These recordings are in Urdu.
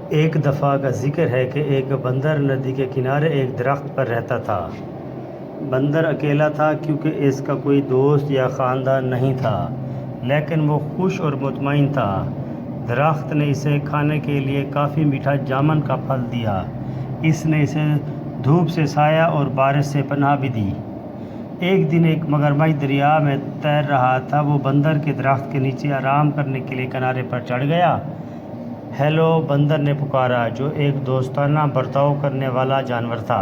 ایک دفعہ کا ذکر ہے کہ ایک بندر ندی کے کنارے ایک درخت پر رہتا تھا۔ بندر اکیلا تھا کیونکہ اس کا کوئی دوست یا خاندان نہیں تھا، لیکن وہ خوش اور مطمئن تھا۔ درخت نے اسے کھانے کے لیے کافی میٹھا جامن کا پھل دیا۔ اس نے اسے دھوپ سے سایہ اور بارش سے پناہ بھی دی۔ ایک دن ایک مگرمچھ دریا میں تیر رہا تھا۔ وہ بندر کے درخت کے نیچے آرام کرنے کے لیے کنارے پر چڑھ گیا۔ ہیلو، بندر نے پکارا، جو ایک دوستانہ برتاؤ کرنے والا جانور تھا۔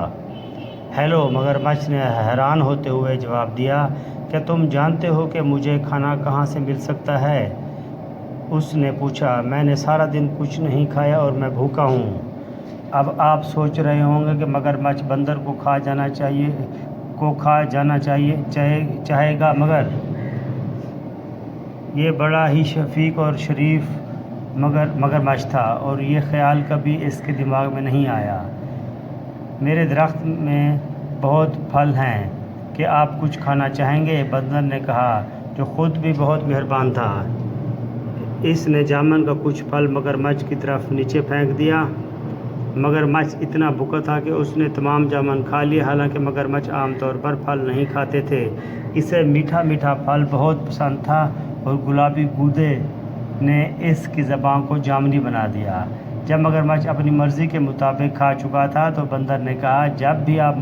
ہیلو، مگرمچھ نے حیران ہوتے ہوئے جواب دیا، کیا تم جانتے ہو کہ مجھے کھانا کہاں سے مل سکتا ہے؟ اس نے پوچھا، میں نے سارا دن کچھ نہیں کھایا اور میں بھوکا ہوں۔ اب آپ سوچ رہے ہوں گے کہ مگرمچھ بندر کو کھا جانا چاہے گا، مگر یہ بڑا ہی شفیق اور شریف مگرمچھ تھا اور یہ خیال کبھی اس کے دماغ میں نہیں آیا۔ میرے درخت میں بہت پھل ہیں، کہ آپ کچھ کھانا چاہیں گے؟ بندر نے کہا، جو خود بھی بہت مہربان تھا۔ اس نے جامن کا کچھ پھل مگرمچھ کی طرف نیچے پھینک دیا۔ مگرمچھ اتنا بھوکا تھا کہ اس نے تمام جامن کھا لیا۔ حالانکہ مگرمچھ عام طور پر پھل نہیں کھاتے تھے، اسے میٹھا میٹھا پھل بہت پسند تھا اور گلابی گودے نے اس کی زبان کو جامنی بنا دیا۔ جب مگرمچھ اپنی مرضی کے مطابق کھا چکا تھا تو بندر نے کہا، جب بھی آپ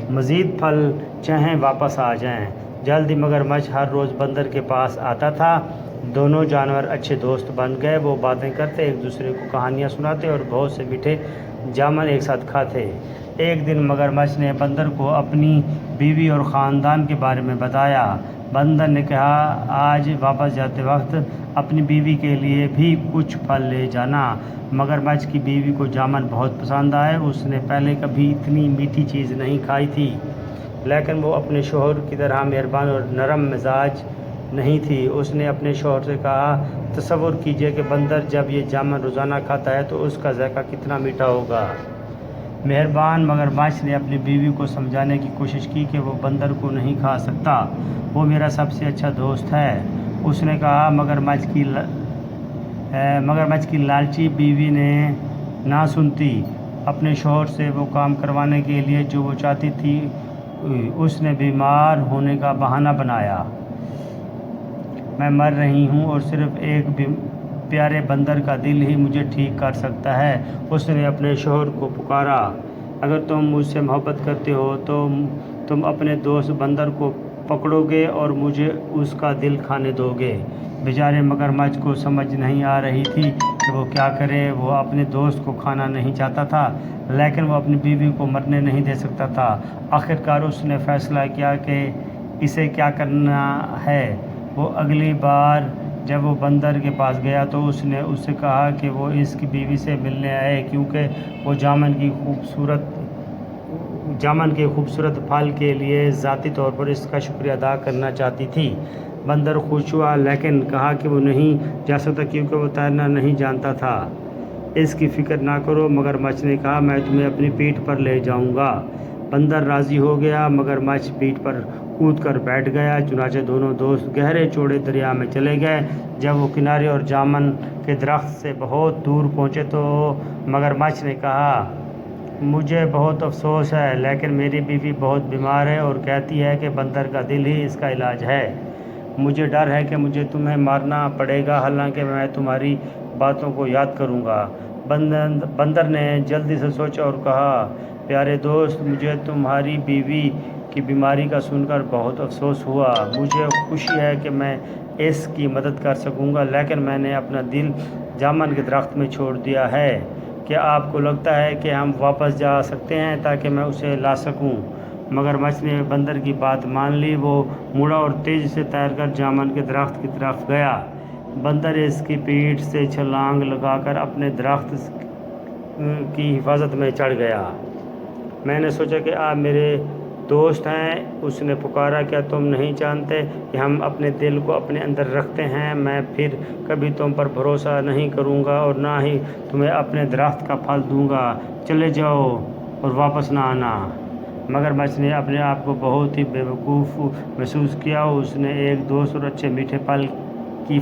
مزید پھل چاہیں واپس آ جائیں۔ جلد ہی مگرمچھ ہر روز بندر کے پاس آتا تھا۔ دونوں جانور اچھے دوست بن گئے۔ وہ باتیں کرتے، ایک دوسرے کو کہانیاں سناتے اور بہت سے میٹھے جامن ایک ساتھ کھاتے۔ ایک دن مگرمچھ نے بندر کو اپنی بیوی اور خاندان کے بارے میں بتایا۔ بندر نے کہا، آج واپس جاتے وقت اپنی بیوی کے لیے بھی کچھ پھل لے جانا۔ مگرمچھ کی بیوی کو جامن بہت پسند آئے۔ اس نے پہلے کبھی اتنی میٹھی چیز نہیں کھائی تھی، لیکن وہ اپنے شوہر کی طرح مہربان اور نرم مزاج نہیں تھی۔ اس نے اپنے شوہر سے کہا، تصور کیجئے کہ بندر جب یہ جامن روزانہ کھاتا ہے تو اس کا ذائقہ کتنا میٹھا ہوگا۔ مہربان مگرمچھ نے اپنی بیوی کو سمجھانے کی کوشش کی کہ وہ بندر کو نہیں کھا سکتا، وہ میرا سب سے اچھا دوست ہے۔ اس نے کہا، مگرمچھ کی لالچی بیوی نے نہ سنتی۔ اپنے شوہر سے وہ کام کروانے کے لیے جو وہ چاہتی تھی، اس نے بیمار ہونے کا بہانہ بنایا۔ میں مر رہی ہوں اور صرف ایک پیارے بندر کا دل ہی مجھے ٹھیک کر سکتا ہے۔ اس نے اپنے شوہر کو پکارا، اگر تم مجھ سے محبت کرتے ہو تو تم اپنے دوست بندر کو پکڑو گے اور مجھے اس کا دل کھانے دو گے۔ بیچارے مگرمچھ کو سمجھ نہیں آ رہی تھی کہ وہ کیا کرے۔ وہ اپنے دوست کو کھانا نہیں چاہتا تھا، لیکن وہ اپنی بیوی کو مرنے نہیں دے سکتا تھا۔ آخرکار اس نے فیصلہ کیا کہ اسے کیا کرنا ہے۔ وہ اگلی بار جب وہ بندر کے پاس گیا تو اس نے اس سے کہا کہ وہ اس کی بیوی سے ملنے آئے، کیونکہ وہ جامن کے خوبصورت پھل کے لیے ذاتی طور پر اس کا شکریہ ادا کرنا چاہتی تھی۔ بندر خوش ہوا، لیکن کہا کہ وہ نہیں جا سکتا کیونکہ وہ تیرنا نہیں جانتا تھا۔ اس کی فکر نہ کرو، مگرمچھ نے کہا، میں تمہیں اپنی پیٹھ پر لے جاؤں گا۔ بندر راضی ہو گیا۔ مگرمچھ پیٹھ پر کود کر بیٹھ گیا۔ چنانچہ دونوں دوست گہرے چوڑے دریا میں چلے گئے۔ جب وہ کنارے اور جامن کے درخت سے بہت دور پہنچے تو مگرمچھ نے کہا، مجھے بہت افسوس ہے، لیکن میری بیوی بہت بیمار ہے اور کہتی ہے کہ بندر کا دل ہی اس کا علاج ہے۔ مجھے ڈر ہے کہ مجھے تمہیں مارنا پڑے گا، حالانکہ میں تمہاری باتوں کو یاد کروں گا۔ بندر نے جلدی سے سوچا اور کہا، پیارے دوست، مجھے تمہاری بیوی کی بیماری کا سن کر بہت افسوس ہوا۔ مجھے خوشی ہے کہ میں اس کی مدد کر سکوں گا، لیکن میں نے اپنا دل جامن کے درخت میں چھوڑ دیا ہے۔ کیا آپ کو لگتا ہے کہ ہم واپس جا سکتے ہیں تاکہ میں اسے لا سکوں؟ مگرمچھ نے بندر کی بات مان لی۔ وہ مڑا اور تیزی سے تیر کر جامن کے درخت کی طرف گیا۔ بندر اس کی پیٹھ سے چھلانگ لگا کر اپنے درخت کی حفاظت میں چڑھ گیا۔ میں نے سوچا کہ آپ میرے دوست ہیں، اس نے پکارا، کیا تم نہیں جانتے کہ ہم اپنے دل کو اپنے اندر رکھتے ہیں؟ میں پھر کبھی تم پر بھروسہ نہیں کروں گا اور نہ ہی تمہیں اپنے درخت کا پھل دوں گا۔ چلے جاؤ اور واپس نہ آنا۔ مگرمچھ نے اپنے آپ کو بہت ہی بے وقوف محسوس کیا۔ اس نے ایک دوست اور اچھے میٹھے پھل